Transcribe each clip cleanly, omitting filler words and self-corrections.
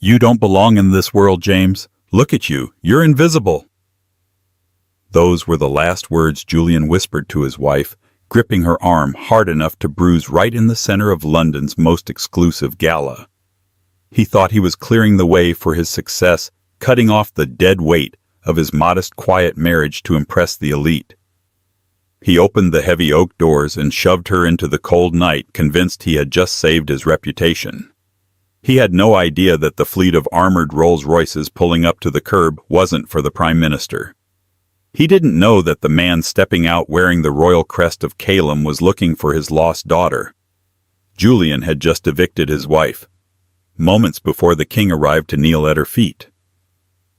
You don't belong in this world, James. Look at you. You're invisible. Those were the last words Julian whispered to his wife, gripping her arm hard enough to bruise right in the center of London's most exclusive gala. He thought he was clearing the way for his success, cutting off the dead weight of his modest, quiet marriage to impress the elite. He opened the heavy oak doors and shoved her into the cold night, convinced he had just saved his reputation. He had no idea that the fleet of armored Rolls-Royces pulling up to the curb wasn't for the Prime Minister. He didn't know that the man stepping out wearing the royal crest of Calum was looking for his lost daughter. Julian had just evicted his wife, moments before the king arrived to kneel at her feet.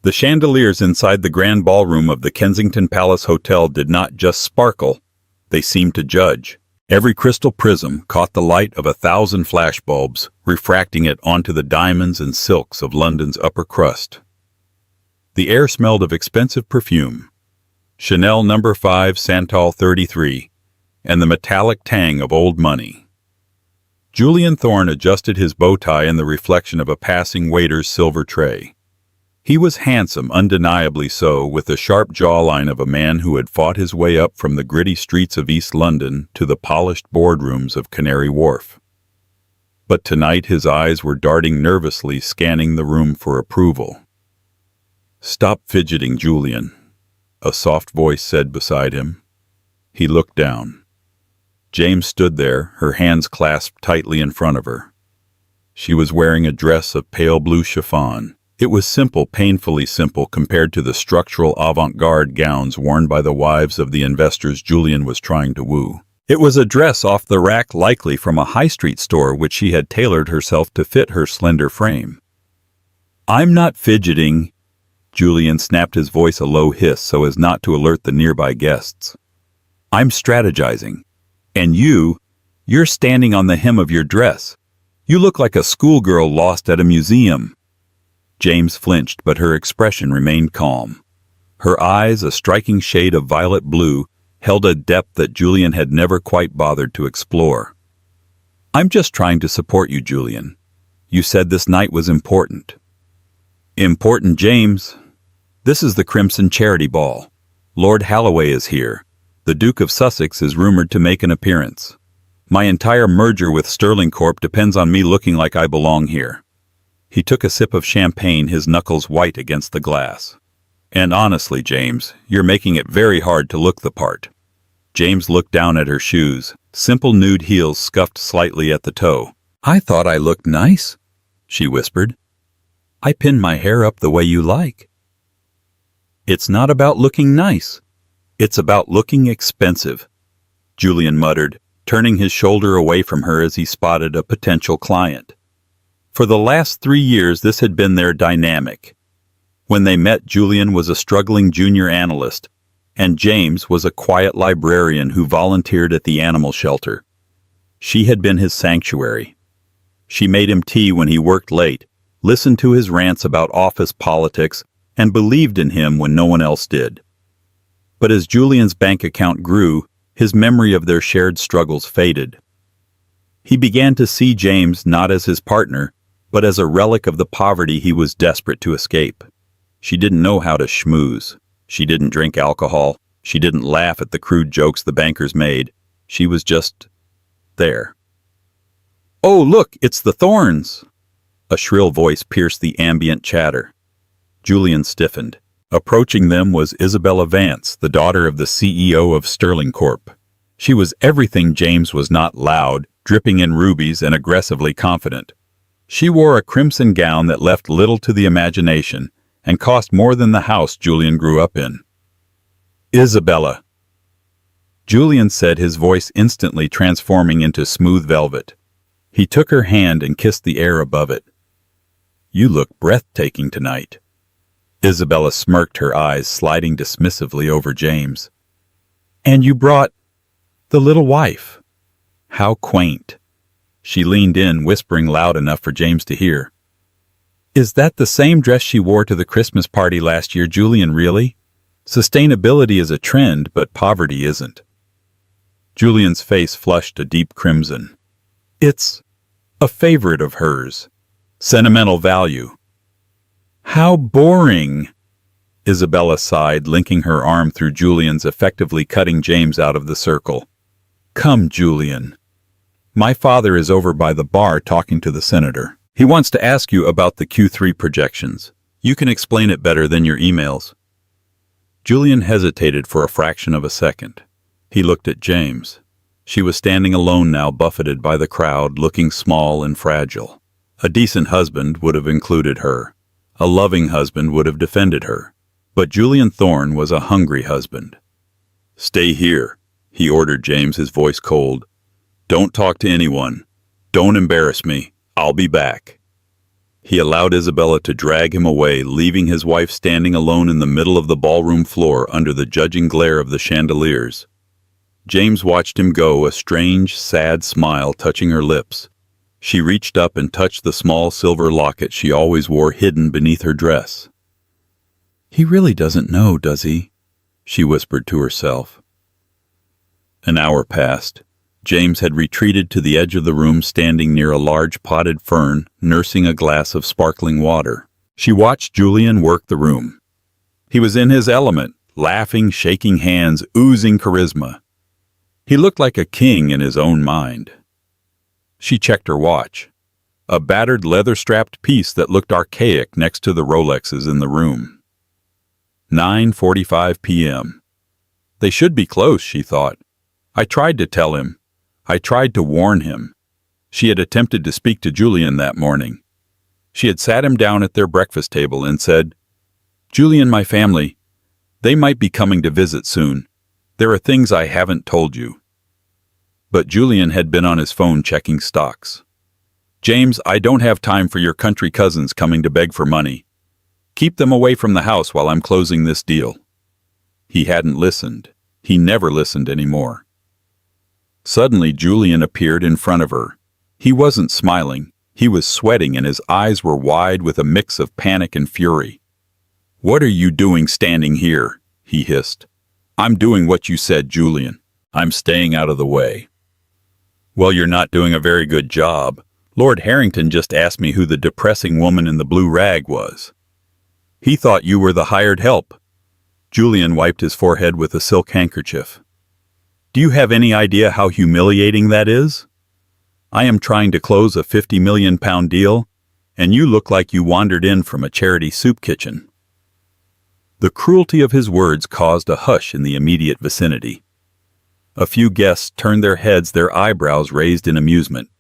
The chandeliers inside the grand ballroom of the Kensington Palace Hotel did not just sparkle, they seemed to judge. Every crystal prism caught the light of 1,000 flashbulbs, refracting it onto the diamonds and silks of London's upper crust. The air smelled of expensive perfume, Chanel No. 5 Santal 33, and the metallic tang of old money. Julian Thorne adjusted his bow tie in the reflection of a passing waiter's silver tray. He was handsome, undeniably so, with the sharp jawline of a man who had fought his way up from the gritty streets of East London to the polished boardrooms of Canary Wharf. But tonight his eyes were darting nervously, scanning the room for approval. "Stop fidgeting, Julian," a soft voice said beside him. He looked down. James stood there, her hands clasped tightly in front of her. She was wearing a dress of pale blue chiffon. It was simple, painfully simple, compared to the structural avant-garde gowns worn by the wives of the investors Julian was trying to woo. It was a dress off the rack, likely from a high street store, which she had tailored herself to fit her slender frame. "I'm not fidgeting." Julian snapped his voice a low hiss so as not to alert the nearby guests. "I'm strategizing. And you're standing on the hem of your dress. You look like a schoolgirl lost at a museum." James flinched, but her expression remained calm. Her eyes, a striking shade of violet blue, held a depth that Julian had never quite bothered to explore. "I'm just trying to support you, Julian. You said this night was important." "Important, James? This is the Crimson Charity Ball. Lord Holloway is here. The Duke of Sussex is rumored to make an appearance. My entire merger with Sterling Corp depends on me looking like I belong here." He took a sip of champagne, his knuckles white against the glass. "And honestly, James, you're making it very hard to look the part." James looked down at her shoes, simple nude heels scuffed slightly at the toe. "I thought I looked nice," she whispered. "I pinned my hair up the way you like." "It's not about looking nice. It's about looking expensive," Julian muttered, turning his shoulder away from her as he spotted a potential client. For the last 3 years, this had been their dynamic. When they met, Julian was a struggling junior analyst, and James was a quiet librarian who volunteered at the animal shelter. She had been his sanctuary. She made him tea when he worked late, listened to his rants about office politics, and believed in him when no one else did. But as Julian's bank account grew, his memory of their shared struggles faded. He began to see James not as his partner, but as a relic of the poverty he was desperate to escape. She didn't know how to schmooze. She didn't drink alcohol. She didn't laugh at the crude jokes the bankers made. She was just there. "Oh, look, it's the Thornes!" A shrill voice pierced the ambient chatter. Julian stiffened. Approaching them was Isabella Vance, the daughter of the CEO of Sterling Corp. She was everything James was not: loud, dripping in rubies, and aggressively confident. She wore a crimson gown that left little to the imagination and cost more than the house Julian grew up in. "Isabella," Julian said, his voice instantly transforming into smooth velvet. He took her hand and kissed the air above it. "You look breathtaking tonight." Isabella smirked, her eyes sliding dismissively over James. "And you brought the little wife. How quaint." She leaned in, whispering loud enough for James to hear. "Is that the same dress she wore to the Christmas party last year, Julian, really? Sustainability is a trend, but poverty isn't." Julian's face flushed a deep crimson. "It's a favorite of hers. Sentimental value. How boring! Isabella sighed, linking her arm through Julian's, effectively cutting James out of the circle. Come, Julian. My father is over by the bar talking to the senator. He wants to ask you about the Q3 projections. You can explain it better than your emails. Julian hesitated for a fraction of a second. He looked at James. She was standing alone now, buffeted by the crowd, looking small and fragile. A decent husband would have included her. A loving husband would have defended her. But Julian Thorne was a hungry husband. Stay here, he ordered James, his voice cold. Don't talk to anyone. Don't embarrass me. I'll be back. He allowed Isabella to drag him away, leaving his wife standing alone in the middle of the ballroom floor under the judging glare of the chandeliers. James watched him go, a strange, sad smile touching her lips. She reached up and touched the small silver locket she always wore hidden beneath her dress. He really doesn't know, does he? She whispered to herself. An hour passed. James had retreated to the edge of the room, standing near a large potted fern, nursing a glass of sparkling water. She watched Julian work the room. He was in his element, laughing, shaking hands, oozing charisma. He looked like a king in his own mind. She checked her watch. A battered leather-strapped piece that looked archaic next to the Rolexes in the room. 9:45 p.m. They should be close, she thought. I tried to tell him. I tried to warn him. She had attempted to speak to Julian that morning. She had sat him down at their breakfast table and said, Julian, my family, they might be coming to visit soon. There are things I haven't told you. But Julian had been on his phone checking stocks. James, I don't have time for your country cousins coming to beg for money. Keep them away from the house while I'm closing this deal. He hadn't listened. He never listened anymore. Suddenly, Julian appeared in front of her. He wasn't smiling. He was sweating, and his eyes were wide with a mix of panic and fury. What are you doing standing here? He hissed. I'm doing what you said, Julian. I'm staying out of the way. Well, you're not doing a very good job. Lord Harrington just asked me who the depressing woman in the blue rag was. He thought you were the hired help. Julian wiped his forehead with a silk handkerchief. Do you have any idea how humiliating that is? I am trying to close a £50 million deal, and you look like you wandered in from a charity soup kitchen. The cruelty of his words caused a hush in the immediate vicinity. A few guests turned their heads, their eyebrows raised in amusement.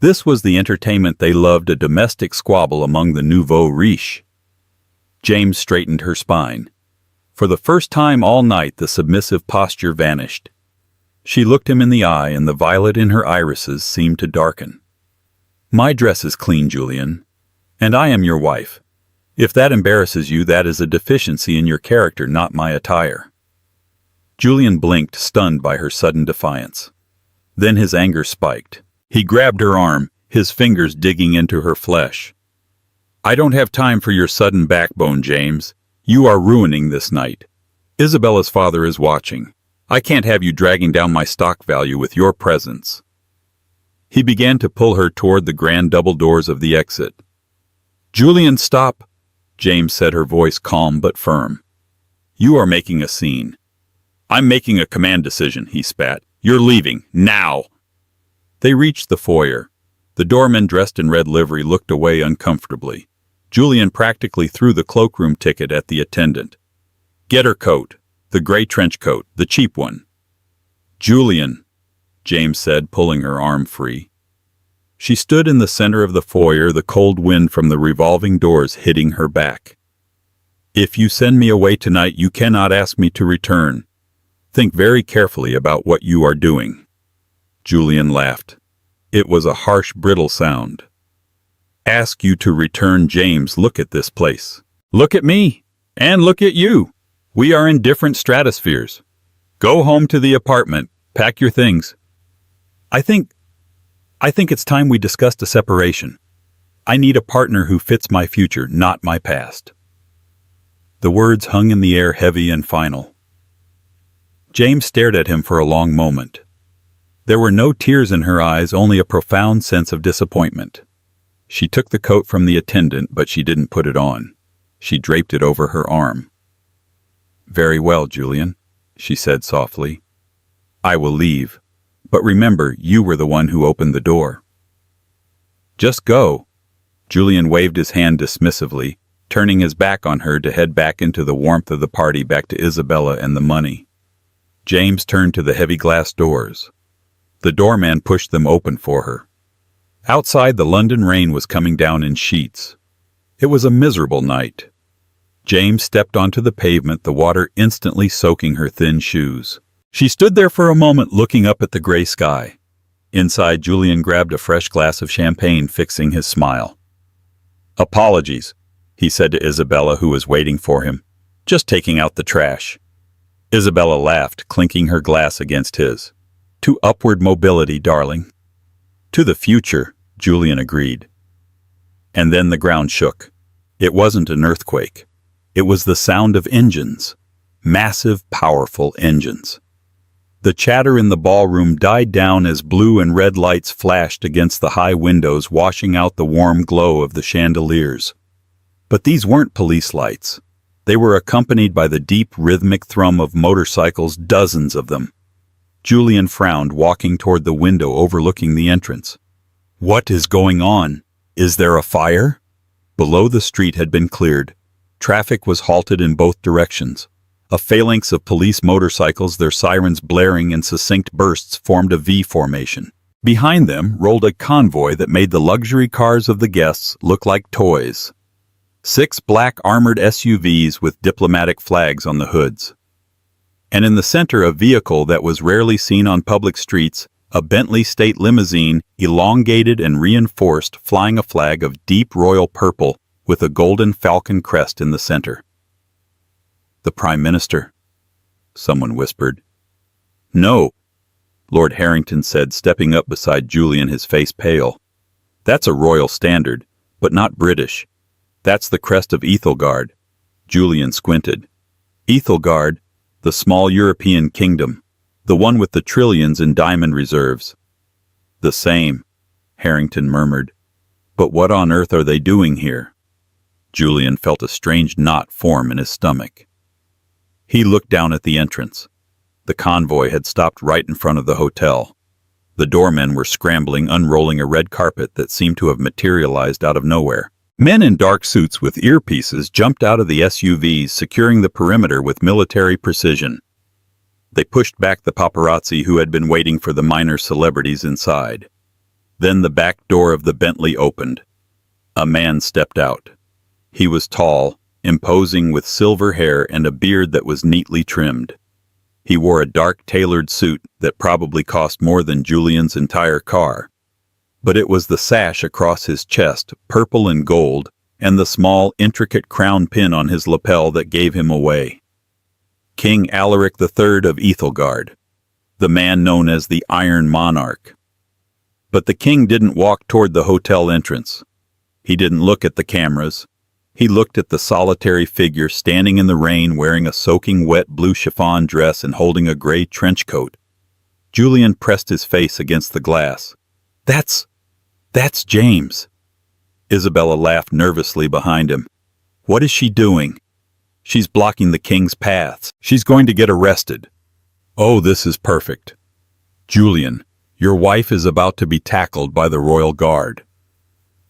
This was the entertainment they loved, a domestic squabble among the nouveau riche. James straightened her spine. For the first time all night, the submissive posture vanished. She looked him in the eye, and the violet in her irises seemed to darken. My dress is clean, Julian, and I am your wife. If that embarrasses you, that is a deficiency in your character, not my attire. Julian blinked, stunned by her sudden defiance. Then his anger spiked. He grabbed her arm, his fingers digging into her flesh. I don't have time for your sudden backbone, James. You are ruining this night. Isabella's father is watching. I can't have you dragging down my stock value with your presence. He began to pull her toward the grand double doors of the exit. Julian, stop, James said, her voice calm but firm. You are making a scene. I'm making a command decision, he spat. You're leaving, now! They reached the foyer. The doorman, dressed in red livery, looked away uncomfortably. Julian practically threw the cloakroom ticket at the attendant. Get her coat, the gray trench coat, the cheap one. Julian, James said, pulling her arm free. She stood in the center of the foyer, the cold wind from the revolving doors hitting her back. If you send me away tonight, you cannot ask me to return. Think very carefully about what you are doing. Julian laughed. It was a harsh, brittle sound. Ask you to return, James. Look at this place. Look at me. And look at you. We are in different stratospheres. Go home to the apartment. Pack your things. I think it's time we discussed a separation. I need a partner who fits my future, not my past. The words hung in the air, heavy and final. James stared at him for a long moment. There were no tears in her eyes, only a profound sense of disappointment. She took the coat from the attendant, but she didn't put it on. She draped it over her arm. "Very well, Julian," she said softly. "I will leave, but remember, you were the one who opened the door." "Just go." Julian waved his hand dismissively, turning his back on her to head back into the warmth of the party, back to Isabella and the money. James turned to the heavy glass doors. The doorman pushed them open for her. Outside, the London rain was coming down in sheets. It was a miserable night. James stepped onto the pavement, the water instantly soaking her thin shoes. She stood there for a moment, looking up at the gray sky. Inside, Julian grabbed a fresh glass of champagne, fixing his smile. "Apologies," he said to Isabella, who was waiting for him. "Just taking out the trash." Isabella laughed, clinking her glass against his. "To upward mobility, darling." "To the future," Julian agreed. And then the ground shook. It wasn't an earthquake. It was the sound of engines. Massive, powerful engines. The chatter in the ballroom died down as blue and red lights flashed against the high windows, washing out the warm glow of the chandeliers. But these weren't police lights. They were accompanied by the deep, rhythmic thrum of motorcycles, dozens of them. Julian frowned, walking toward the window overlooking the entrance. What is going on? Is there a fire? Below, the street had been cleared. Traffic was halted in both directions. A phalanx of police motorcycles, their sirens blaring in succinct bursts, formed a V formation. Behind them rolled a convoy that made the luxury cars of the guests look like toys. 6 black armored SUVs with diplomatic flags on the hoods. And in the center, a vehicle that was rarely seen on public streets, a Bentley state limousine, elongated and reinforced, flying a flag of deep royal purple with a golden falcon crest in the center. "The Prime Minister," someone whispered. "No," Lord Harrington said, stepping up beside Julian, his face pale. "That's a royal standard, but not British. That's the crest of Ethelgard." Julian squinted. "Ethelgard, the small European kingdom, the one with the trillions in diamond reserves." "The same," Harrington murmured. "But what on earth are they doing here?" Julian felt a strange knot form in his stomach. He looked down at the entrance. The convoy had stopped right in front of the hotel. The doormen were scrambling, unrolling a red carpet that seemed to have materialized out of nowhere. Men in dark suits with earpieces jumped out of the SUVs, securing the perimeter with military precision. They pushed back the paparazzi who had been waiting for the minor celebrities inside. Then the back door of the Bentley opened. A man stepped out. He was tall, imposing, with silver hair and a beard that was neatly trimmed. He wore a dark tailored suit that probably cost more than Julian's entire car. But it was the sash across his chest, purple and gold, and the small, intricate crown pin on his lapel that gave him away. King Alaric III of Ethelgard, the man known as the Iron Monarch. But the king didn't walk toward the hotel entrance. He didn't look at the cameras. He looked at the solitary figure standing in the rain, wearing a soaking wet blue chiffon dress and holding a gray trench coat. Julian pressed his face against the glass. That's James." Isabella laughed nervously behind him. "What is she doing?" "She's blocking the king's paths. She's going to get arrested." "Oh, this is perfect. Julian, your wife is about to be tackled by the royal guard."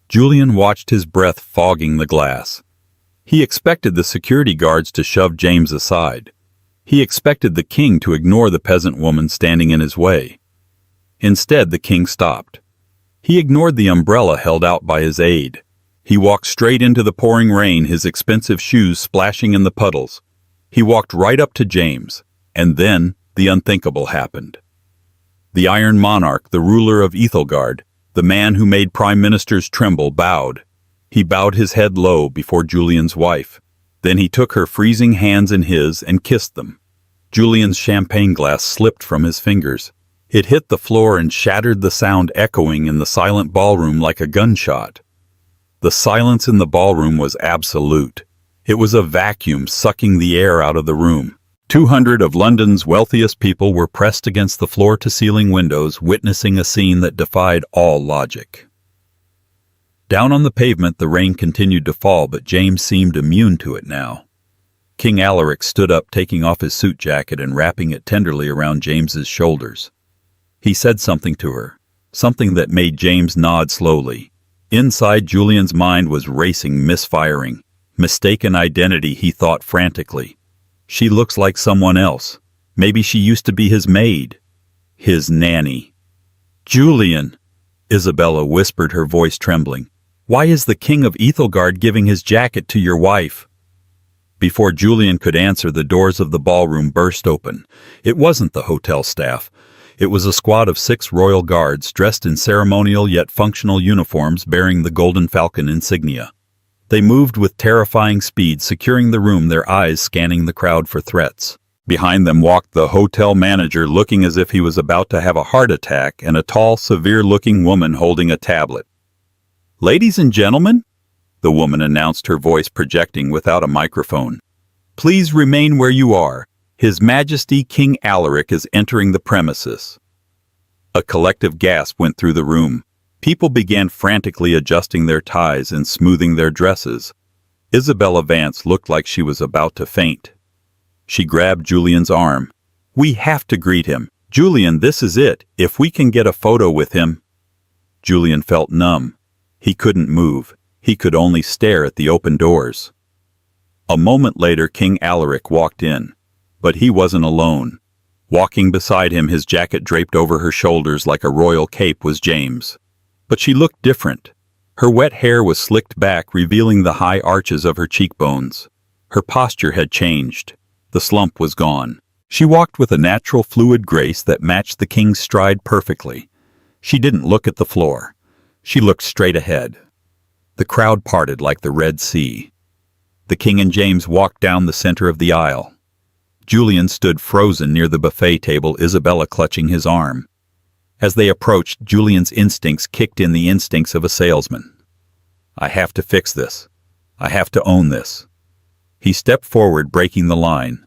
Julian watched, his breath fogging the glass. He expected the security guards to shove James aside. He expected the king to ignore the peasant woman standing in his way. Instead, the king stopped. He ignored the umbrella held out by his aide. He walked straight into the pouring rain, his expensive shoes splashing in the puddles. He walked right up to James, and then the unthinkable happened. The Iron Monarch, the ruler of Ethelgard, the man who made prime ministers tremble, bowed. He bowed his head low before Julian's wife. Then he took her freezing hands in his and kissed them. Julian's champagne glass slipped from his fingers. It hit the floor and shattered, the sound echoing in the silent ballroom like a gunshot. The silence in the ballroom was absolute. It was a vacuum sucking the air out of the room. 200 of London's wealthiest people were pressed against the floor-to-ceiling windows, witnessing a scene that defied all logic. Down on the pavement, the rain continued to fall, but James seemed immune to it now. King Alaric stood up, taking off his suit jacket and wrapping it tenderly around James's shoulders. He said something to her, something that made James nod slowly. Inside, Julian's mind was racing, misfiring. Mistaken identity, he thought frantically. She looks like someone else. Maybe she used to be his maid. His nanny. Julian, Isabella whispered, her voice trembling. Why is the King of Ethelgard giving his jacket to your wife? Before Julian could answer, the doors of the ballroom burst open. It wasn't the hotel staff. It was a squad of 6 royal guards dressed in ceremonial yet functional uniforms bearing the Golden Falcon insignia. They moved with terrifying speed, securing the room, their eyes scanning the crowd for threats. Behind them walked the hotel manager, looking as if he was about to have a heart attack, and a tall, severe-looking woman holding a tablet. "Ladies and gentlemen," the woman announced, her voice projecting without a microphone, "please remain where you are. His Majesty King Alaric is entering the premises." A collective gasp went through the room. People began frantically adjusting their ties and smoothing their dresses. Isabella Vance looked like she was about to faint. She grabbed Julian's arm. "We have to greet him. Julian, this is it. If we can get a photo with him." Julian felt numb. He couldn't move. He could only stare at the open doors. A moment later, King Alaric walked in. But he wasn't alone. Walking beside him, his jacket draped over her shoulders like a royal cape, was James. But she looked different. Her wet hair was slicked back, revealing the high arches of her cheekbones. Her posture had changed. The slump was gone. She walked with a natural, fluid grace that matched the king's stride perfectly. She didn't look at the floor. She looked straight ahead. The crowd parted like the Red Sea. The king and James walked down the center of the aisle. Julian stood frozen near the buffet table, Isabella clutching his arm. As they approached, Julian's instincts kicked in, the instincts of a salesman. "I have to fix this. I have to own this." He stepped forward, breaking the line.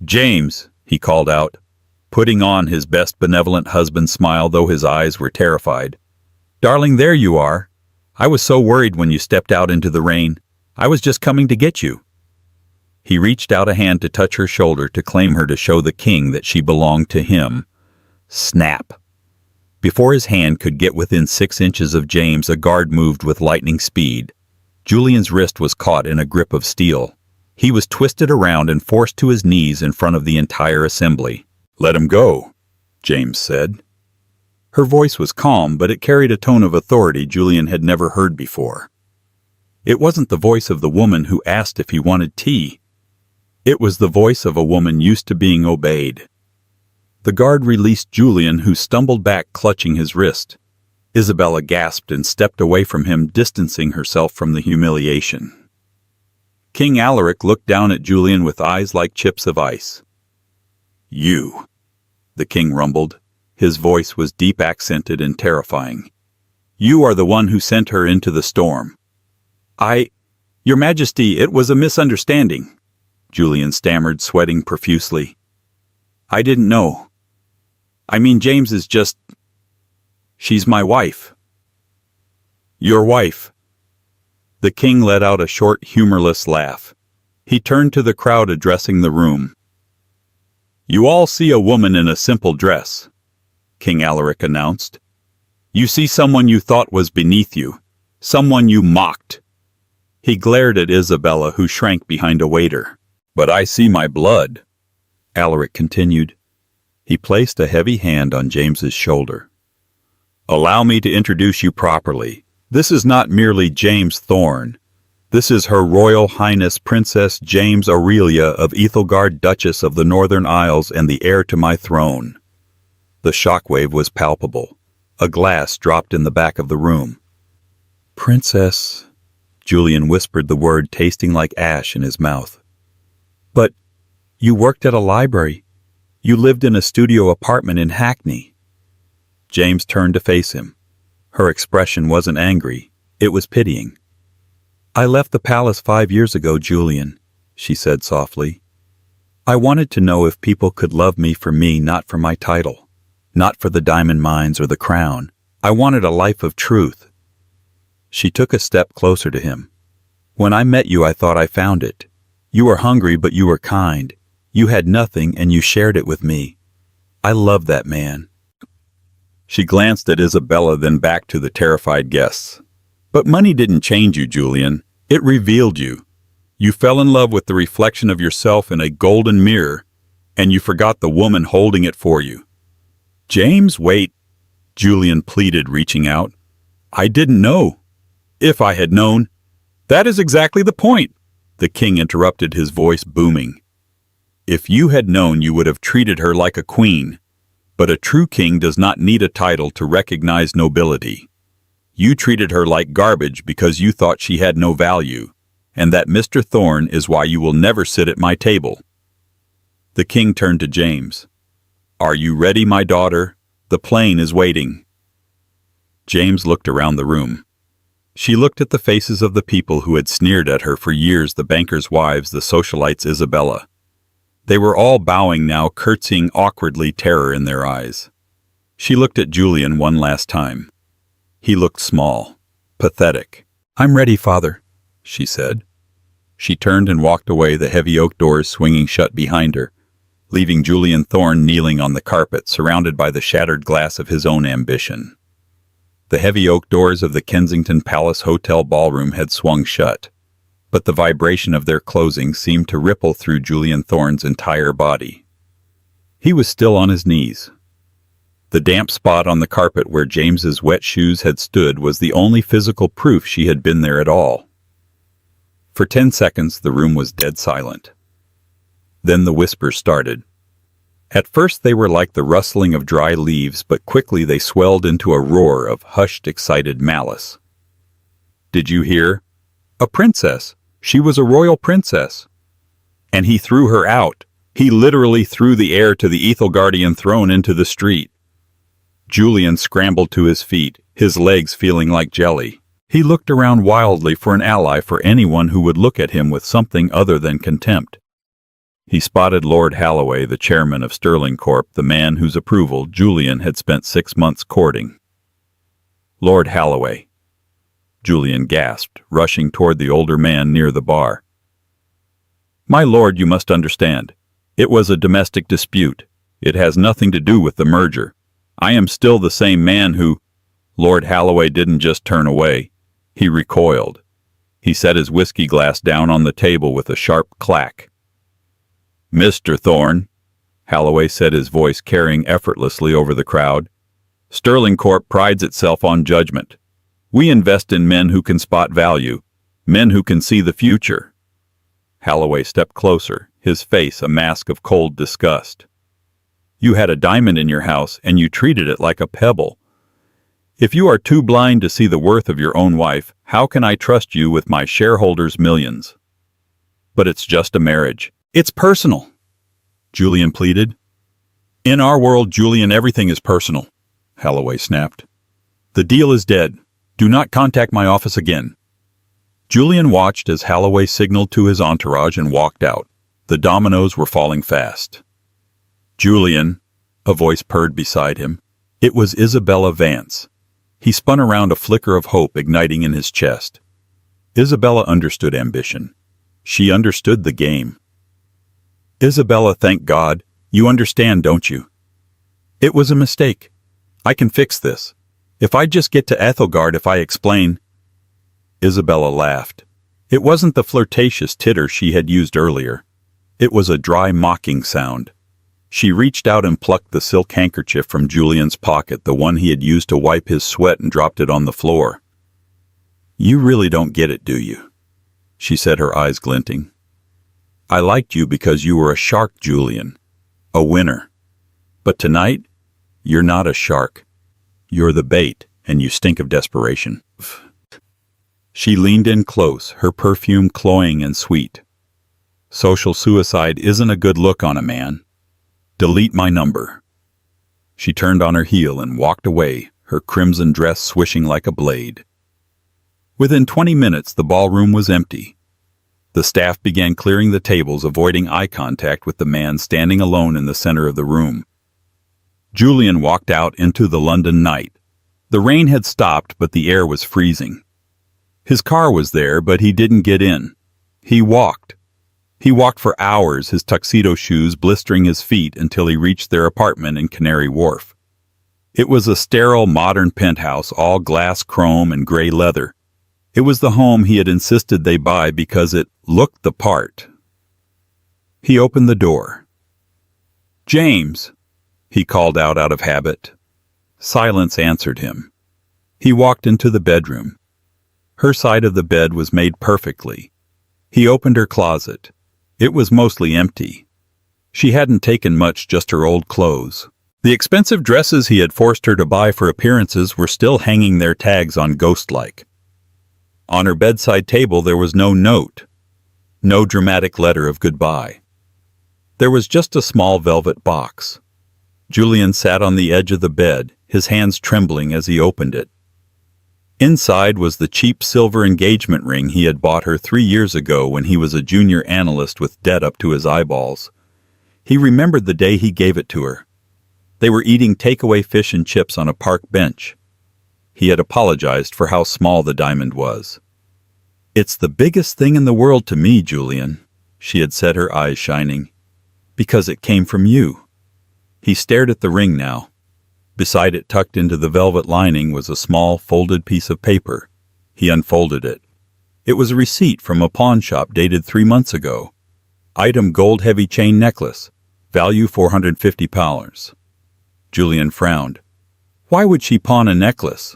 "James," he called out, putting on his best benevolent husband smile, though his eyes were terrified. "Darling, there you are. I was so worried when you stepped out into the rain. I was just coming to get you." He reached out a hand to touch her shoulder, to claim her, to show the king that she belonged to him. Snap! Before his hand could get within 6 inches of James, a guard moved with lightning speed. Julian's wrist was caught in a grip of steel. He was twisted around and forced to his knees in front of the entire assembly. "Let him go," James said. Her voice was calm, but it carried a tone of authority Julian had never heard before. It wasn't the voice of the woman who asked if he wanted tea. It was the voice of a woman used to being obeyed. The guard released Julian, who stumbled back, clutching his wrist. Isabella gasped and stepped away from him, distancing herself from the humiliation. King Alaric looked down at Julian with eyes like chips of ice. "You," the king rumbled. His voice was deep, accented, and terrifying. "You are the one who sent her into the storm." Your Majesty, it was a misunderstanding," Julian stammered, sweating profusely. "I didn't know. I mean, James is just... She's my wife." "Your wife?" The king let out a short, humorless laugh. He turned to the crowd, addressing the room. "You all see a woman in a simple dress," King Alaric announced. "You see someone you thought was beneath you, someone you mocked." He glared at Isabella, who shrank behind a waiter. "But I see my blood," Alaric continued. He placed a heavy hand on James's shoulder. "Allow me to introduce you properly. This is not merely James Thorne. This is Her Royal Highness Princess James Aurelia of Ethelgard, Duchess of the Northern Isles, and the heir to my throne." The shockwave was palpable. A glass dropped in the back of the room. "Princess," Julian whispered the word, tasting like ash in his mouth. "But you worked at a library. You lived in a studio apartment in Hackney." James turned to face him. Her expression wasn't angry. It was pitying. "I left the palace 5 years ago, Julian," she said softly. "I wanted to know if people could love me, not for my title, not for the diamond mines or the crown. I wanted a life of truth." She took a step closer to him. "When I met you, I thought I found it. You were hungry, but you were kind. You had nothing, and you shared it with me. I love that man." She glanced at Isabella, then back to the terrified guests. "But money didn't change you, Julian. It revealed you. You fell in love with the reflection of yourself in a golden mirror, and you forgot the woman holding it for you." "James, wait," Julian pleaded, reaching out. "I didn't know. If I had known—" "That is exactly the point," the king interrupted, his voice booming. "If you had known, you would have treated her like a queen. But a true king does not need a title to recognize nobility. You treated her like garbage because you thought she had no value, and that, Mr. Thorne, is why you will never sit at my table." The king turned to James. "Are you ready, my daughter? The plane is waiting." James looked around the room. She looked at the faces of the people who had sneered at her for years, the bankers' wives, the socialites, Isabella. They were all bowing now, curtsying awkwardly, terror in their eyes. She looked at Julian one last time. He looked small, pathetic. "I'm ready, father," she said. She turned and walked away, the heavy oak doors swinging shut behind her, leaving Julian Thorne kneeling on the carpet, surrounded by the shattered glass of his own ambition. The heavy oak doors of the Kensington Palace Hotel ballroom had swung shut, but the vibration of their closing seemed to ripple through Julian Thorne's entire body. He was still on his knees. The damp spot on the carpet where James's wet shoes had stood was the only physical proof she had been there at all. For 10 seconds, the room was dead silent. Then the whispers started. At first they were like the rustling of dry leaves, but quickly they swelled into a roar of hushed, excited malice. "Did you hear? A princess! She was a royal princess! And he threw her out! He literally threw the heir to the Ethelgardian throne into the street!" Julian scrambled to his feet, his legs feeling like jelly. He looked around wildly for an ally, for anyone who would look at him with something other than contempt. He spotted Lord Holloway, the chairman of Sterling Corp., the man whose approval Julian had spent 6 months courting. "Lord Holloway," Julian gasped, rushing toward the older man near the bar. "My lord, you must understand. It was a domestic dispute. It has nothing to do with the merger. I am still the same man who—" Lord Holloway didn't just turn away. He recoiled. He set his whiskey glass down on the table with a sharp clack. "Mr. Thorne," Holloway said, his voice carrying effortlessly over the crowd, "Sterling Corp prides itself on judgment. We invest in men who can spot value, men who can see the future." Holloway stepped closer, his face a mask of cold disgust. "You had a diamond in your house, and you treated it like a pebble. If you are too blind to see the worth of your own wife, how can I trust you with my shareholders' millions?" "But it's just a marriage. It's personal," Julian pleaded. "In our world, Julian, everything is personal," Holloway snapped. "The deal is dead. Do not contact my office again." Julian watched as Holloway signaled to his entourage and walked out. The dominoes were falling fast. "Julian," a voice purred beside him. It was Isabella Vance. He spun around, a flicker of hope igniting in his chest. Isabella understood ambition. She understood the game. "Isabella, thank God. You understand, don't you? It was a mistake. I can fix this. If I just get to Ethelgard, if I explain—" Isabella laughed. It wasn't the flirtatious titter she had used earlier. It was a dry, mocking sound. She reached out and plucked the silk handkerchief from Julian's pocket, the one he had used to wipe his sweat, and dropped it on the floor. "You really don't get it, do you?" she said, her eyes glinting. "I liked you because you were a shark, Julian. A winner. But tonight, you're not a shark. You're the bait, and you stink of desperation." She leaned in close, her perfume cloying and sweet. "Social suicide isn't a good look on a man. Delete my number." She turned on her heel and walked away, her crimson dress swishing like a blade. Within 20 minutes, the ballroom was empty. The staff began clearing the tables, avoiding eye contact with the man standing alone in the center of the room. Julian walked out into the London night. The rain had stopped, but the air was freezing. His car was there, but he didn't get in. He walked. He walked for hours, his tuxedo shoes blistering his feet until he reached their apartment in Canary Wharf. It was a sterile, modern penthouse, all glass chrome and gray leather. It was the home he had insisted they buy because it looked the part. He opened the door. "James," he called out of habit. Silence answered him. He walked into the bedroom. Her side of the bed was made perfectly. He opened her closet. It was mostly empty. She hadn't taken much, just her old clothes. The expensive dresses he had forced her to buy for appearances were still hanging their tags on ghost-like. On her bedside table there was no note, no dramatic letter of goodbye. There was just a small velvet box. Julian sat on the edge of the bed, his hands trembling as he opened it. Inside was the cheap silver engagement ring he had bought her 3 years ago when he was a junior analyst with debt up to his eyeballs. He remembered the day he gave it to her. They were eating takeaway fish and chips on a park bench. He had apologized for how small the diamond was. "It's the biggest thing in the world to me, Julian," she had said, her eyes shining, "because it came from you." He stared at the ring now. Beside it, tucked into the velvet lining, was a small, folded piece of paper. He unfolded it. It was a receipt from a pawn shop dated 3 months ago. Item: gold heavy chain necklace. Value £450. Julian frowned. Why would she pawn a necklace?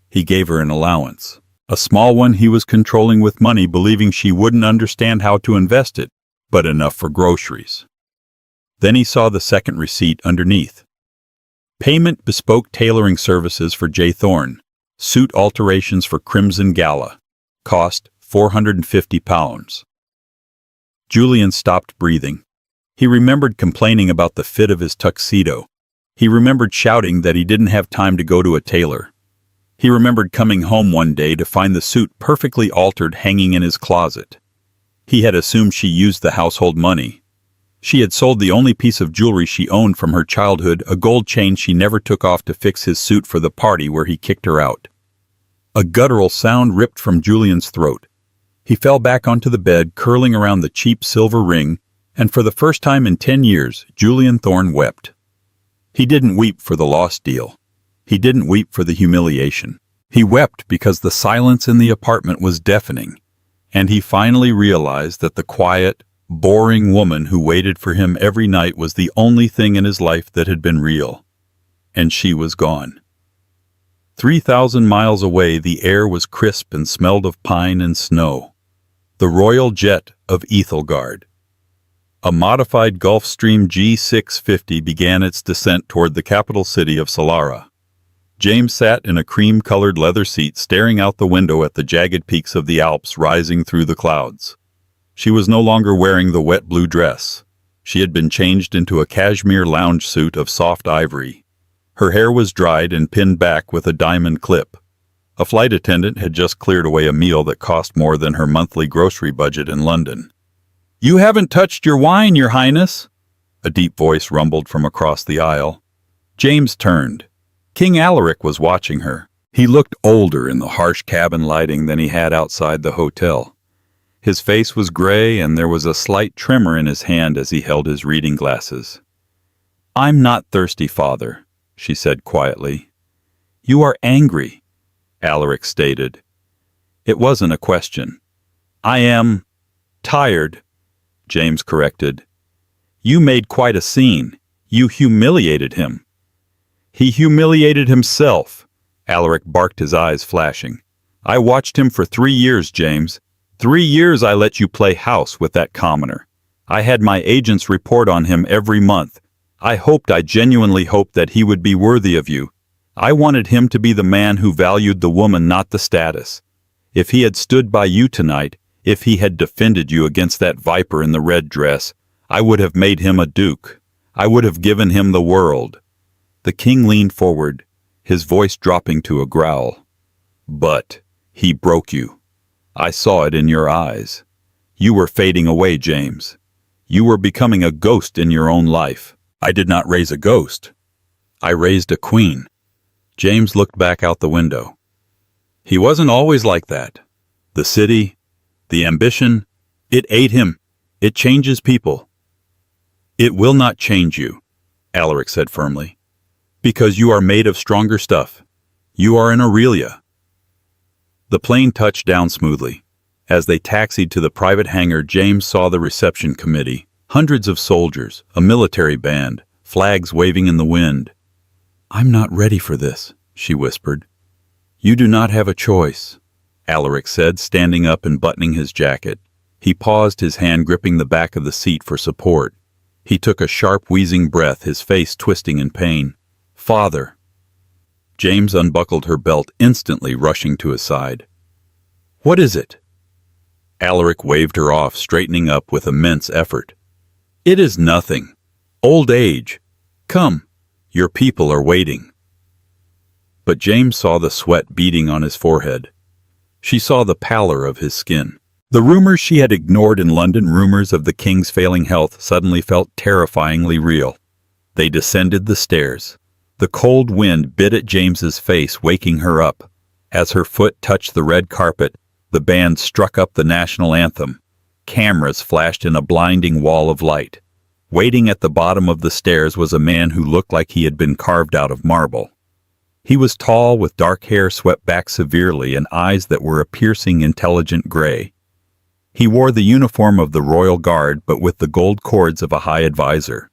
He gave her an allowance. A small one he was controlling with money, believing she wouldn't understand how to invest it, but enough for groceries. Then he saw the second receipt underneath. Payment: bespoke tailoring services for J. Thorne. Suit alterations for Crimson Gala. Cost £450. Julian stopped breathing. He remembered complaining about the fit of his tuxedo. He remembered shouting that he didn't have time to go to a tailor. He remembered coming home one day to find the suit perfectly altered hanging in his closet. He had assumed she used the household money. She had sold the only piece of jewelry she owned from her childhood, a gold chain she never took off to fix his suit for the party where he kicked her out. A guttural sound ripped from Julian's throat. He fell back onto the bed, curling around the cheap silver ring, and for the first time in 10 years, Julian Thorne wept. He didn't weep for the lost deal. He didn't weep for the humiliation. He wept because the silence in the apartment was deafening, and he finally realized that the quiet, boring woman who waited for him every night was the only thing in his life that had been real. And she was gone. 3,000 miles away, the air was crisp and smelled of pine and snow. The Royal Jet of Ethelgard. A modified Gulfstream G650 began its descent toward the capital city of Solara. James sat in a cream-colored leather seat, staring out the window at the jagged peaks of the Alps rising through the clouds. She was no longer wearing the wet blue dress. She had been changed into a cashmere lounge suit of soft ivory. Her hair was dried and pinned back with a diamond clip. A flight attendant had just cleared away a meal that cost more than her monthly grocery budget in London. "You haven't touched your wine, Your Highness," a deep voice rumbled from across the aisle. James turned. King Alaric was watching her. He looked older in the harsh cabin lighting than he had outside the hotel. His face was gray, and there was a slight tremor in his hand as he held his reading glasses. "I'm not thirsty, Father," she said quietly. "You are angry," Alaric stated. It wasn't a question. "I am tired," James corrected. "You made quite a scene. You humiliated him." "He humiliated himself," Alaric barked, his eyes flashing. "I watched him for 3 years, James. 3 years I let you play house with that commoner. I had my agents report on him every month. I genuinely hoped that he would be worthy of you. I wanted him to be the man who valued the woman, not the status. If he had stood by you tonight, if he had defended you against that viper in the red dress, I would have made him a duke. I would have given him the world." The king leaned forward, his voice dropping to a growl. "But he broke you. I saw it in your eyes. You were fading away, James. You were becoming a ghost in your own life." "I did not raise a ghost. I raised a queen." James looked back out the window. He wasn't always like that. The city, the ambition, it ate him. It changes people. It will not change you, Alaric said firmly, because you are made of stronger stuff. You are an Aurelia. The plane touched down smoothly. As they taxied to the private hangar, James saw the reception committee, hundreds of soldiers, a military band, flags waving in the wind. "I'm not ready for this," she whispered. "You do not have a choice," Alaric said, standing up and buttoning his jacket. He paused, his hand gripping the back of the seat for support. He took a sharp, wheezing breath, his face twisting in pain. "Father." James unbuckled her belt, instantly rushing to his side. "What is it?" Alaric waved her off, straightening up with immense effort. "It is nothing. Old age. Come, your people are waiting." But James saw the sweat beading on his forehead. She saw the pallor of his skin. The rumors she had ignored in London, rumors of the king's failing health, suddenly felt terrifyingly real. They descended the stairs. The cold wind bit at James's face, waking her up. As her foot touched the red carpet, the band struck up the national anthem. Cameras flashed in a blinding wall of light. Waiting at the bottom of the stairs was a man who looked like he had been carved out of marble. He was tall, with dark hair swept back severely and eyes that were a piercing, intelligent gray. He wore the uniform of the Royal Guard, but with the gold cords of a high advisor.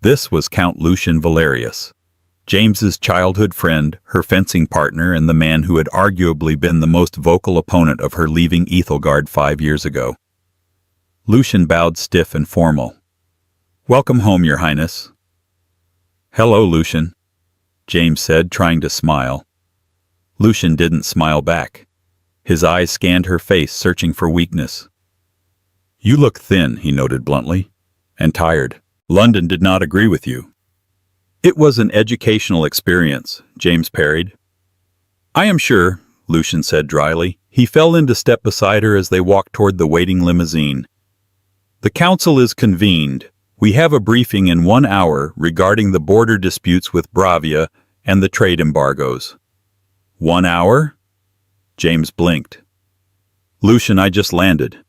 This was Count Lucian Valerius, James's childhood friend, her fencing partner, and the man who had arguably been the most vocal opponent of her leaving Ethelgard 5 years ago. Lucian bowed, stiff and formal. "Welcome home, Your Highness." "Hello, Lucian," James said, trying to smile. Lucian didn't smile back. His eyes scanned her face, searching for weakness. "You look thin," he noted bluntly, "and tired. London did not agree with you." "It was an educational experience," James parried. "I am sure," Lucian said dryly. He fell into step beside her as they walked toward the waiting limousine. "The council is convened. We have a briefing in 1 hour regarding the border disputes with Bravia and the trade embargoes." 1 hour? James blinked. "Lucian, I just landed.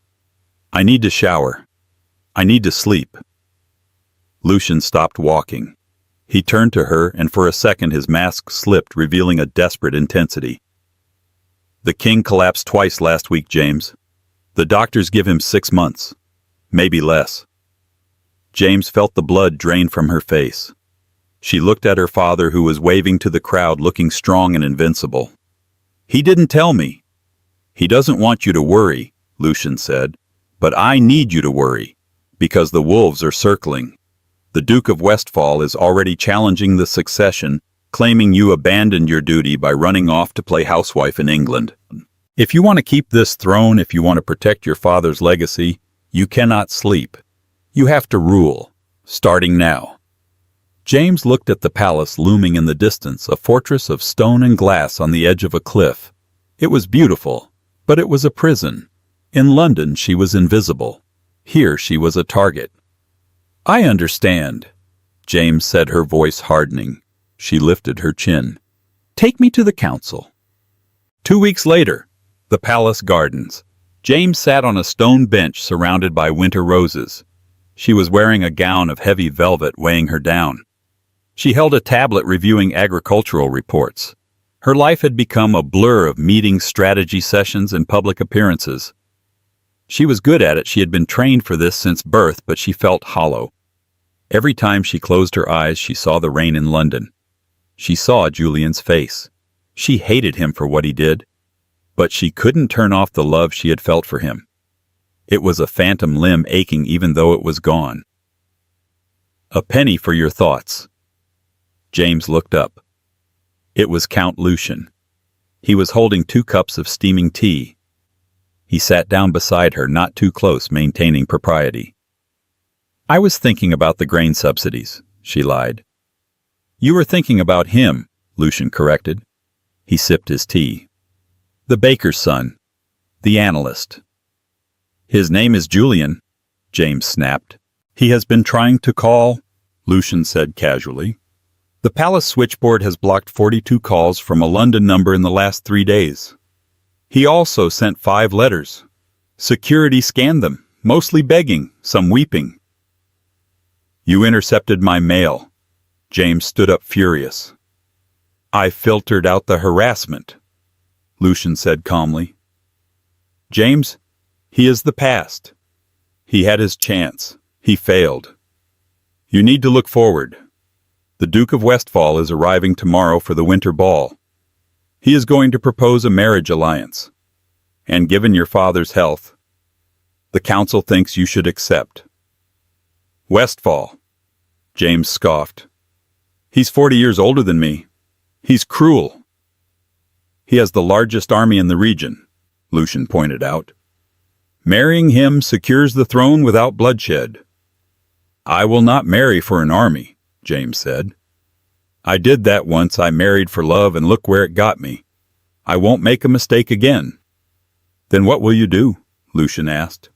I need to shower. I need to sleep." Lucian stopped walking. He turned to her, and for a second his mask slipped, revealing a desperate intensity. "The king collapsed twice last week, James. The doctors give him 6 months. Maybe less." James felt the blood drain from her face. She looked at her father, who was waving to the crowd, looking strong and invincible. "He didn't tell me." "He doesn't want you to worry," Lucian said. "But I need you to worry, because the wolves are circling. The Duke of Westphal is already challenging the succession, claiming you abandoned your duty by running off to play housewife in England. If you want to keep this throne, if you want to protect your father's legacy, you cannot sleep. You have to rule, starting now." James looked at the palace looming in the distance, a fortress of stone and glass on the edge of a cliff. It was beautiful, but it was a prison. In London she was invisible. Here she was a target. "I understand," James said, her voice hardening. She lifted her chin. "Take me to the council." 2 weeks later, the palace gardens. James sat on a stone bench surrounded by winter roses. She was wearing a gown of heavy velvet, weighing her down. She held a tablet reviewing agricultural reports. Her life had become a blur of meetings, strategy sessions, and public appearances. She was good at it. She had been trained for this since birth, but she felt hollow. Every time she closed her eyes, she saw the rain in London. She saw Julian's face. She hated him for what he did, but she couldn't turn off the love she had felt for him. It was a phantom limb aching even though it was gone. "A penny for your thoughts." James looked up. It was Count Lucian. He was holding 2 cups of steaming tea. He sat down beside her, not too close, maintaining propriety. "I was thinking about the grain subsidies," she lied. "You were thinking about him," Lucian corrected. He sipped his tea. "The baker's son. The analyst." "His name is Julian," James snapped. "He has been trying to call," Lucian said casually. The palace switchboard has blocked 42 calls from a London number in the last 3 days. He also sent 5 letters. Security scanned them, mostly begging, some weeping. You intercepted my mail. James stood up furious. I filtered out the harassment, Lucian said calmly. James, he is the past. He had his chance. He failed. You need to look forward. The Duke of Westfall is arriving tomorrow for the winter ball. He is going to propose a marriage alliance. And given your father's health, the council thinks you should accept. Westfall, James scoffed. He's 40 years older than me. He's cruel. He has the largest army in the region, Lucian pointed out. Marrying him secures the throne without bloodshed. I will not marry for an army, James said. I did that once. I married for love, and look where it got me. I won't make a mistake again. Then what will you do? Lucian asked.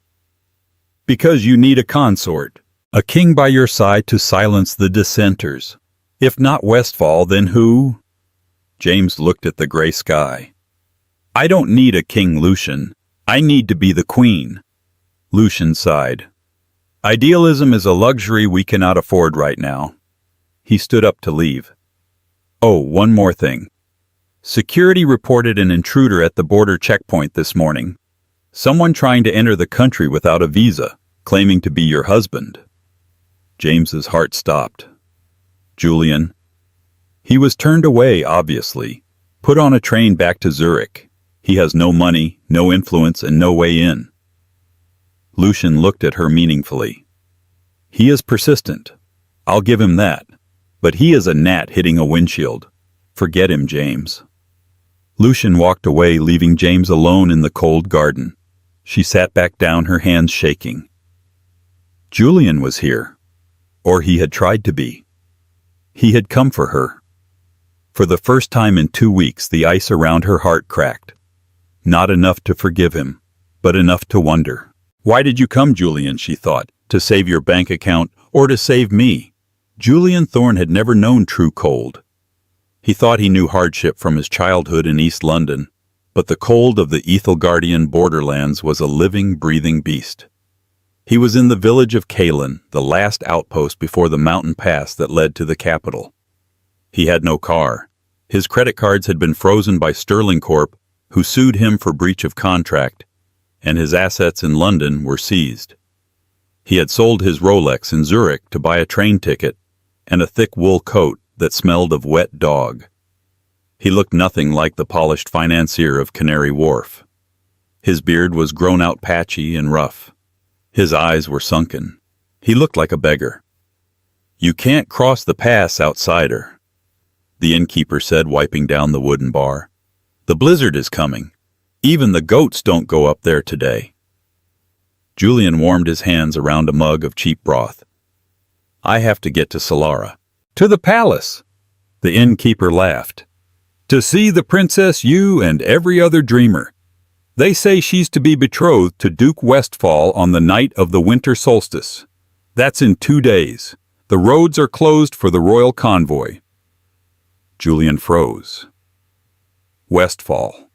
Because you need a consort, a king by your side to silence the dissenters. If not Westfall, then who? James looked at the gray sky. I don't need a king, Lucian. I need to be the queen. Lucian sighed. Idealism is a luxury we cannot afford right now. He stood up to leave. Oh, one more thing. Security reported an intruder at the border checkpoint this morning. Someone trying to enter the country without a visa, claiming to be your husband. James's heart stopped. Julian. He was turned away, obviously, put on a train back to Zurich. He has no money, no influence, and no way in. Lucian looked at her meaningfully. He is persistent. I'll give him that. But he is a gnat hitting a windshield. Forget him, James. Lucian walked away, leaving James alone in the cold garden. She sat back down, her hands shaking. Julian was here. Or he had tried to be. He had come for her. For the first time in 2 weeks, the ice around her heart cracked. Not enough to forgive him, but enough to wonder. Why did you come, Julian, she thought, to save your bank account or to save me? Julian Thorne had never known true cold. He thought he knew hardship from his childhood in East London, but the cold of the Ethelgardian borderlands was a living, breathing beast. He was in the village of Kalin, the last outpost before the mountain pass that led to the capital. He had no car. His credit cards had been frozen by Sterling Corp, who sued him for breach of contract, and his assets in London were seized. He had sold his Rolex in Zurich to buy a train ticket and a thick wool coat that smelled of wet dog. He looked nothing like the polished financier of Canary Wharf. His beard was grown out, patchy and rough. His eyes were sunken. He looked like a beggar. You can't cross the pass, outsider, the innkeeper said, wiping down the wooden bar. The blizzard is coming. Even the goats don't go up there today. Julian warmed his hands around a mug of cheap broth. I have to get to Solara. To the palace, the innkeeper laughed. To see the Princess, you and every other dreamer. They say she's to be betrothed to Duke Westfall on the night of the winter solstice. That's in 2 days. The roads are closed for the royal convoy. Julian froze. Westfall.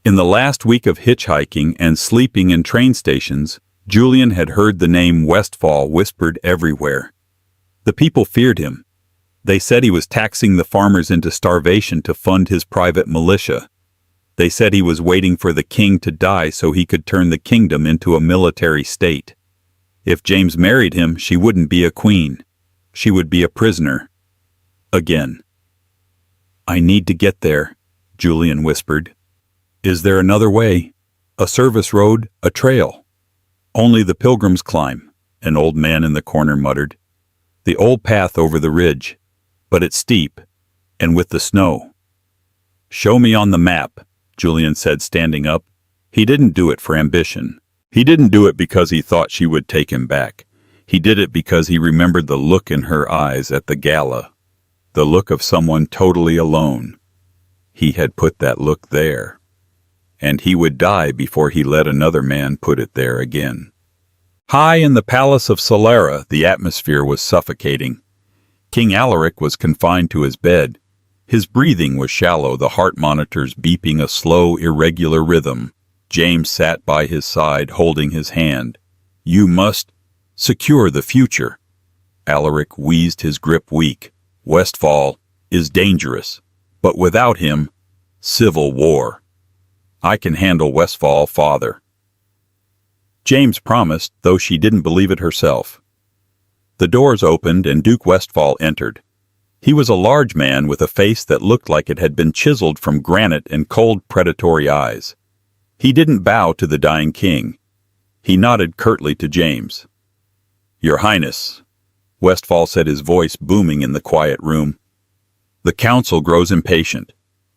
In the last week of hitchhiking and sleeping in train stations, Julian had heard the name Westfall whispered everywhere. The people feared him. They said he was taxing the farmers into starvation to fund his private militia. They said he was waiting for the king to die so he could turn the kingdom into a military state. If James married him, she wouldn't be a queen. She would be a prisoner. Again. I need to get there, Julian whispered. Is there another way? A service road, a trail? Only the pilgrims climb, an old man in the corner muttered. The old path over the ridge, but it's steep, and with the snow. Show me on the map, Julian said, standing up. He didn't do it for ambition. He didn't do it because he thought she would take him back. He did it because he remembered the look in her eyes at the gala, the look of someone totally alone. He had put that look there, and he would die before he let another man put it there again. High in the palace of Solara, the atmosphere was suffocating. King Alaric was confined to his bed. His breathing was shallow, the heart monitors beeping a slow, irregular rhythm. James sat by his side, holding his hand. "You must secure the future." Alaric wheezed, his grip weak. "Westfall is dangerous, but without him, civil war. I can handle Westfall, father." James promised, though she didn't believe it herself. The doors opened and Duke Westfall entered. He was a large man with a face that looked like it had been chiseled from granite and cold, predatory eyes. He didn't bow to the dying king. He nodded curtly to James. "Your Highness," Westfall said, his voice booming in the quiet room. "The council grows impatient.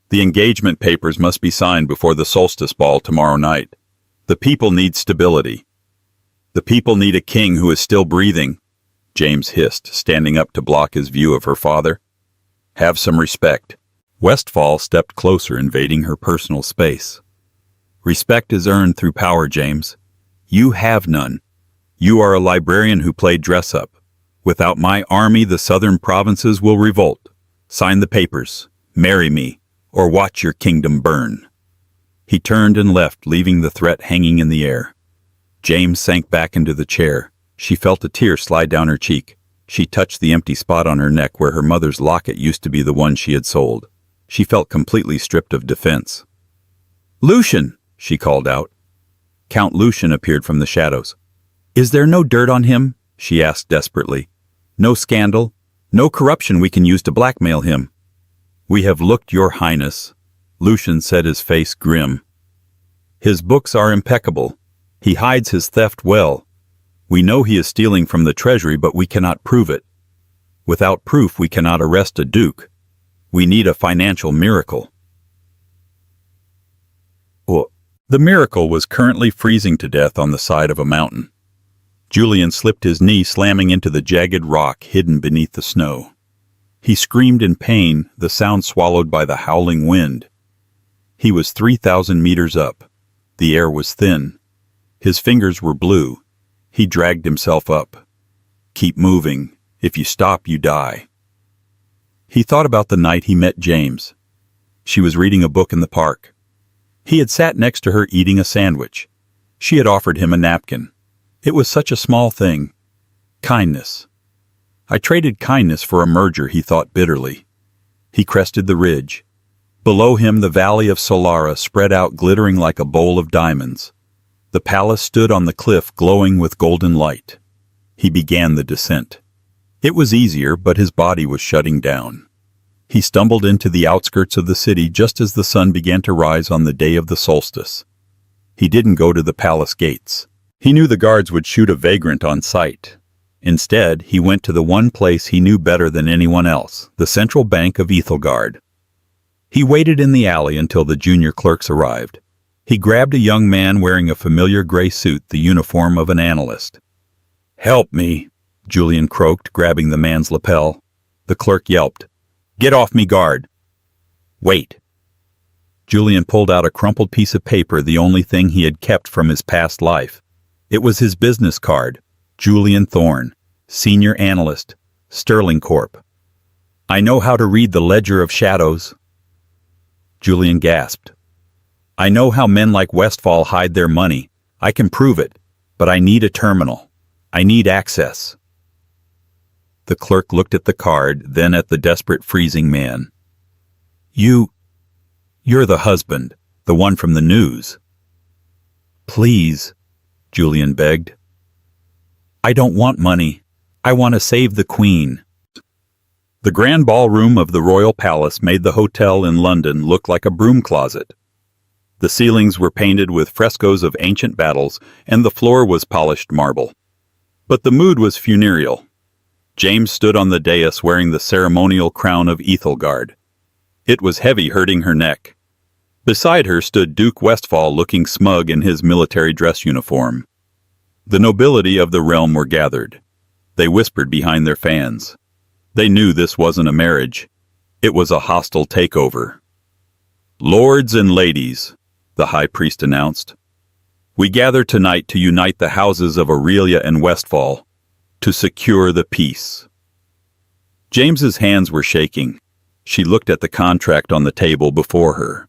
The engagement papers must be signed before the solstice ball tomorrow night. The people need stability. The people need a king who is still breathing," James hissed, standing up to block his view of her father. "Have some respect." Westfall stepped closer, invading her personal space. "Respect is earned through power, James. You have none. You are a librarian who played dress-up. Without my army, the southern provinces will revolt. Sign the papers, marry me, or watch your kingdom burn." He turned and left, leaving the threat hanging in the air. James sank back into the chair. She felt a tear slide down her cheek. She touched the empty spot on her neck where her mother's locket used to be the one she had sold. She felt completely stripped of defense. "Lucian!" she called out. Count Lucian appeared from the shadows. "Is there no dirt on him?" she asked desperately. "No scandal? No corruption we can use to blackmail him?" "We have looked, your highness," Lucian said, his face grim. "His books are impeccable. He hides his theft well. We know he is stealing from the treasury, but we cannot prove it. Without proof, we cannot arrest a duke. We need a financial miracle." The miracle was currently freezing to death on the side of a mountain. Julian slipped his knee, slamming into the jagged rock hidden beneath the snow. He screamed in pain, the sound swallowed by the howling wind. He was 3,000 meters up. The air was thin. His fingers were blue. He dragged himself up. "Keep moving. If you stop, you die." He thought about the night he met James. She was reading a book in the park. He had sat next to her eating a sandwich. She had offered him a napkin. It was such a small thing. Kindness. I traded kindness for a merger, he thought bitterly. He crested the ridge. Below him, the valley of Solara spread out, glittering like a bowl of diamonds. The palace stood on the cliff, glowing with golden light. He began the descent. It was easier, but his body was shutting down. He stumbled into the outskirts of the city just as the sun began to rise on the day of the solstice. He didn't go to the palace gates. He knew the guards would shoot a vagrant on sight. Instead, he went to the one place he knew better than anyone else, the central bank of Ethelgard. He waited in the alley until the junior clerks arrived. He grabbed a young man wearing a familiar gray suit, the uniform of an analyst. "Help me," Julian croaked, grabbing the man's lapel. The clerk yelped. "Get off me, guard." "Wait." Julian pulled out a crumpled piece of paper, the only thing he had kept from his past life. It was his business card. Julian Thorne, Senior Analyst, Sterling Corp. "I know how to read the ledger of shadows." Julian gasped. "I know how men like Westfall hide their money. I can prove it, but I need a terminal. I need access." The clerk looked at the card, then at the desperate, freezing man. You're the husband, the one from the news." "Please," Julian begged. "I don't want money. I want to save the Queen." The grand ballroom of the royal palace made the hotel in London look like a broom closet. The ceilings were painted with frescoes of ancient battles, and the floor was polished marble. But the mood was funereal. James stood on the dais wearing the ceremonial crown of Ethelgard. It was heavy, hurting her neck. Beside her stood Duke Westfall, looking smug in his military dress uniform. The nobility of the realm were gathered. They whispered behind their fans. They knew this wasn't a marriage. It was a hostile takeover. "Lords and ladies," the high priest announced, "we gather tonight to unite the houses of Aurelia and Westfall, to secure the peace." James's hands were shaking. She looked at the contract on the table before her.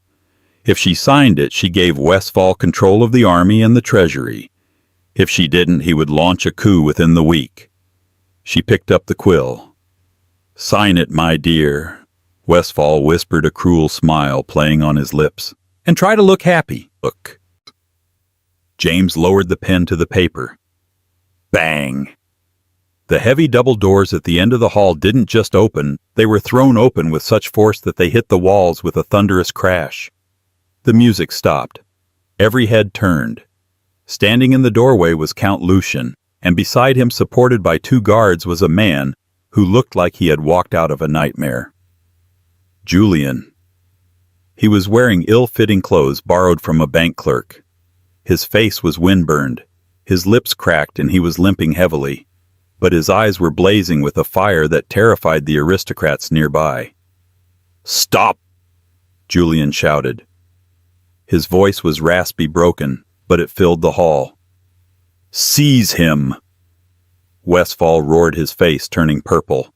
If she signed it, she gave Westfall control of the army and the treasury. If she didn't, he would launch a coup within the week. She picked up the quill. "Sign it, my dear," Westfall whispered, a cruel smile playing on his lips. "And try to look happy." "Look." James lowered the pen to the paper. Bang! The heavy double doors at the end of the hall didn't just open, they were thrown open with such force that they hit the walls with a thunderous crash. The music stopped. Every head turned. Standing in the doorway was Count Lucian, and beside him, supported by 2 guards, was a man who looked like he had walked out of a nightmare. Julian. He was wearing ill-fitting clothes borrowed from a bank clerk. His face was windburned, his lips cracked, and he was limping heavily, but his eyes were blazing with a fire that terrified the aristocrats nearby. "Stop!" Julian shouted. His voice was raspy, broken, but it filled the hall. "Seize him!" Westfall roared, his face turning purple.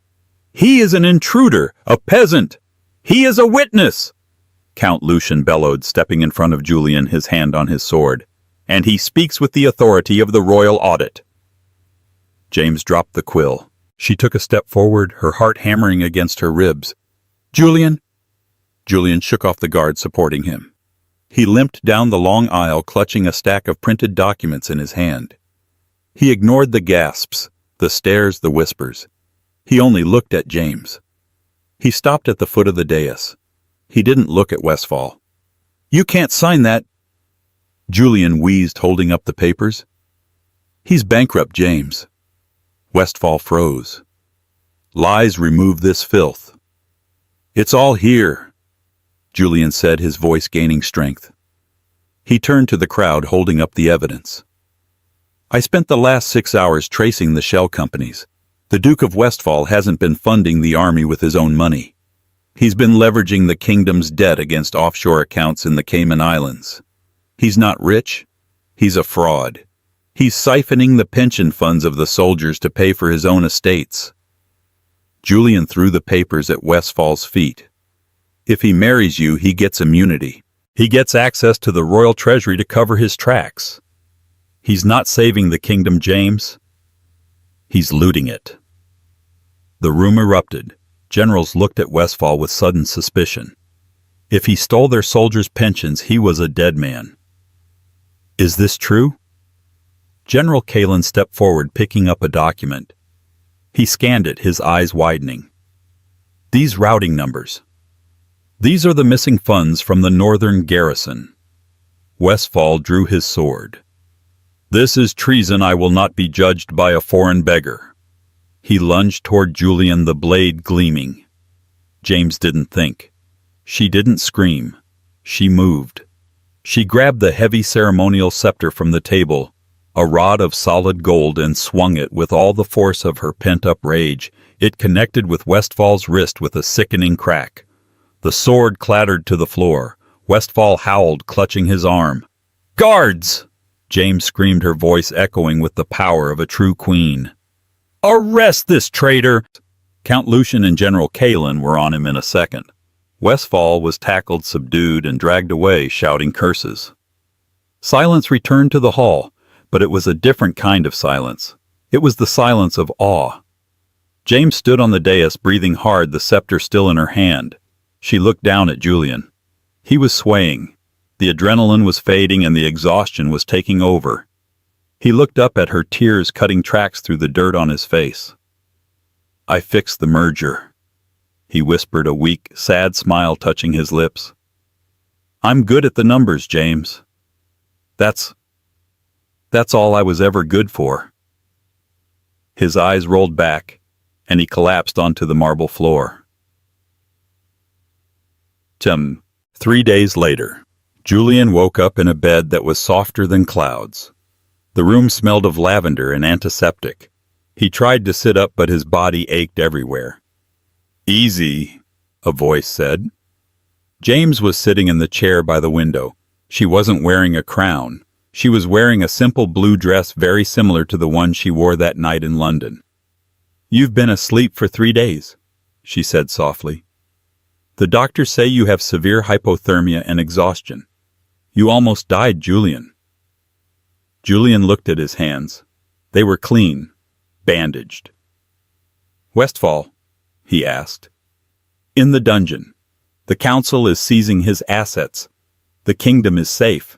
"He is an intruder, a peasant! He is a witness!" Count Lucian bellowed, stepping in front of Julian, his hand on his sword. "And he speaks with the authority of the royal audit." James dropped the quill. She took a step forward, her heart hammering against her ribs. "Julian!" Julian shook off the guard supporting him. He limped down the long aisle, clutching a stack of printed documents in his hand. He ignored the gasps, the stares, the whispers. He only looked at James. He stopped at the foot of the dais. He didn't look at Westfall. "You can't sign that!" Julian wheezed, holding up the papers. "He's bankrupt, James." Westfall froze. "Lies remove this filth." "It's all here," Julian said, his voice gaining strength. He turned to the crowd, holding up the evidence. "I spent the last 6 hours tracing the shell companies. The Duke of Westfall hasn't been funding the army with his own money. He's been leveraging the kingdom's debt against offshore accounts in the Cayman Islands. He's not rich. He's a fraud. He's siphoning the pension funds of the soldiers to pay for his own estates." Julian threw the papers at Westfall's feet. "If he marries you, he gets immunity. He gets access to the royal treasury to cover his tracks. He's not saving the kingdom, James. He's looting it." The room erupted. Generals looked at Westfall with sudden suspicion. If he stole their soldiers' pensions, he was a dead man. "Is this true?" General Kalin stepped forward, picking up a document. He scanned it, his eyes widening. "These routing numbers. These are the missing funds from the northern garrison." Westfall drew his sword. "This is treason. I will not be judged by a foreign beggar." He lunged toward Julian, the blade gleaming. James didn't think. She didn't scream. She moved. She grabbed the heavy ceremonial scepter from the table, a rod of solid gold, and swung it with all the force of her pent-up rage. It connected with Westfall's wrist with a sickening crack. The sword clattered to the floor. Westfall howled, clutching his arm. "Guards!" James screamed, her voice echoing with the power of a true queen. "Arrest this traitor!" Count Lucian and General Kalin were on him in a second. Westfall was tackled, subdued, and dragged away, shouting curses. Silence returned to the hall, but it was a different kind of silence. It was the silence of awe. James stood on the dais, breathing hard, the scepter still in her hand. She looked down at Julian. He was swaying. The adrenaline was fading and the exhaustion was taking over. He looked up at her, tears cutting tracks through the dirt on his face. "I fixed the merger," he whispered, a weak, sad smile touching his lips. "I'm good at the numbers, James. That's all I was ever good for." His eyes rolled back, and he collapsed onto the marble floor. 3 days later, Julian woke up in a bed that was softer than clouds. The room smelled of lavender and antiseptic. He tried to sit up, but his body ached everywhere. "Easy," a voice said. James was sitting in the chair by the window. She wasn't wearing a crown. She was wearing a simple blue dress very similar to the one she wore that night in London. "You've been asleep for 3 days. she said softly. "The doctors say you have severe hypothermia and exhaustion. You almost died, Julian." Julian looked at his hands. They were clean, bandaged. "Westfall?" he asked. "In the dungeon. The council is seizing his assets. The kingdom is safe."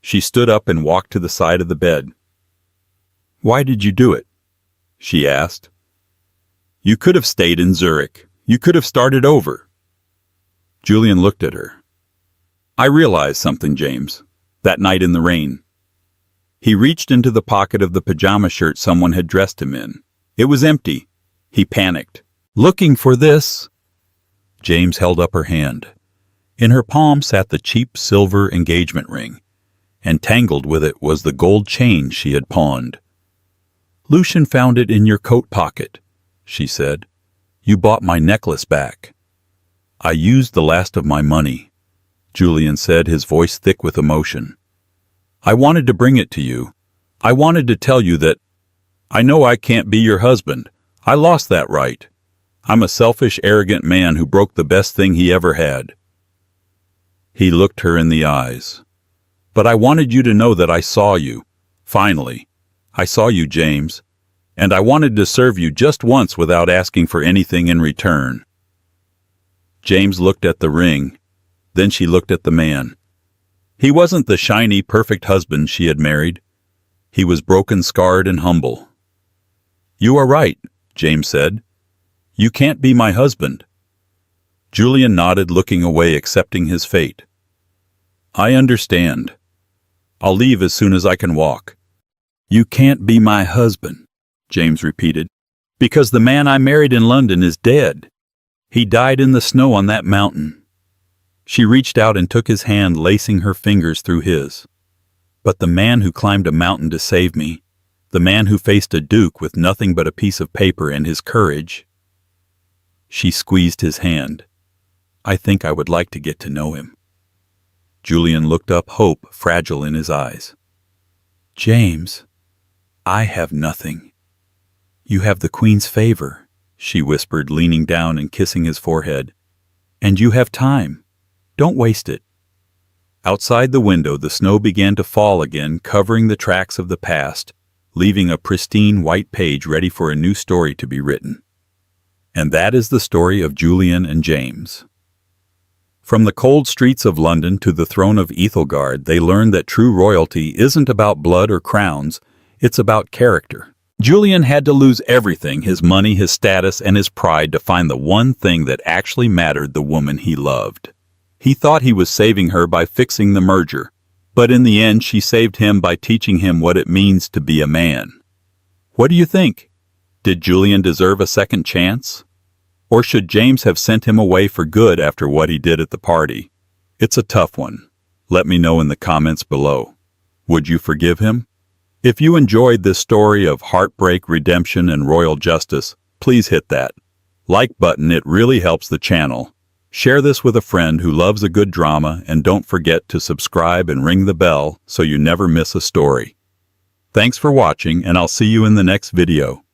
She stood up and walked to the side of the bed. "Why did you do it?" she asked. "You could have stayed in Zurich. You could have started over." Julian looked at her. "I realized something, James, that night in the rain." He reached into the pocket of the pajama shirt someone had dressed him in. It was empty. He panicked. "Looking for this?" James held up her hand. In her palm sat the cheap silver engagement ring, and tangled with it was the gold chain she had pawned. "Lucian found it in your coat pocket," she said. "You bought my necklace back." "I used the last of my money," Julian said, his voice thick with emotion. "I wanted to bring it to you. I wanted to tell you that I know I can't be your husband. I lost that right. I'm a selfish, arrogant man who broke the best thing he ever had." He looked her in the eyes. "But I wanted you to know that I saw you. Finally. I saw you, James. And I wanted to serve you just once without asking for anything in return." James looked at the ring. Then she looked at the man. He wasn't the shiny, perfect husband she had married. He was broken, scarred, and humble. "You are right," James said. "You can't be my husband." Julian nodded, looking away, accepting his fate. "I understand. I'll leave as soon as I can walk." "You can't be my husband," James repeated, "because the man I married in London is dead. He died in the snow on that mountain." She reached out and took his hand, lacing her fingers through his. "But the man who climbed a mountain to save me, the man who faced a duke with nothing but a piece of paper and his courage." She squeezed his hand. "I think I would like to get to know him." Julian looked up, hope fragile in his eyes. "James, I have nothing. You have the Queen's favor," she whispered, leaning down and kissing his forehead. "And you have time. Don't waste it." Outside the window, the snow began to fall again, covering the tracks of the past, leaving a pristine white page ready for a new story to be written. And that is the story of Julian and James. From the cold streets of London to the throne of Ethelgard, they learned that true royalty isn't about blood or crowns, it's about character. Julian had to lose everything, his money, his status, and his pride, to find the one thing that actually mattered: the woman he loved. He thought he was saving her by fixing the merger, but in the end she saved him by teaching him what it means to be a man. What do you think? Did Julian deserve a second chance? Or should James have sent him away for good after what he did at the party? It's a tough one. Let me know in the comments below. Would you forgive him? If you enjoyed this story of heartbreak, redemption, and royal justice, please hit that like button. It really helps the channel. Share this with a friend who loves a good drama, and don't forget to subscribe and ring the bell so you never miss a story. Thanks for watching, and I'll see you in the next video.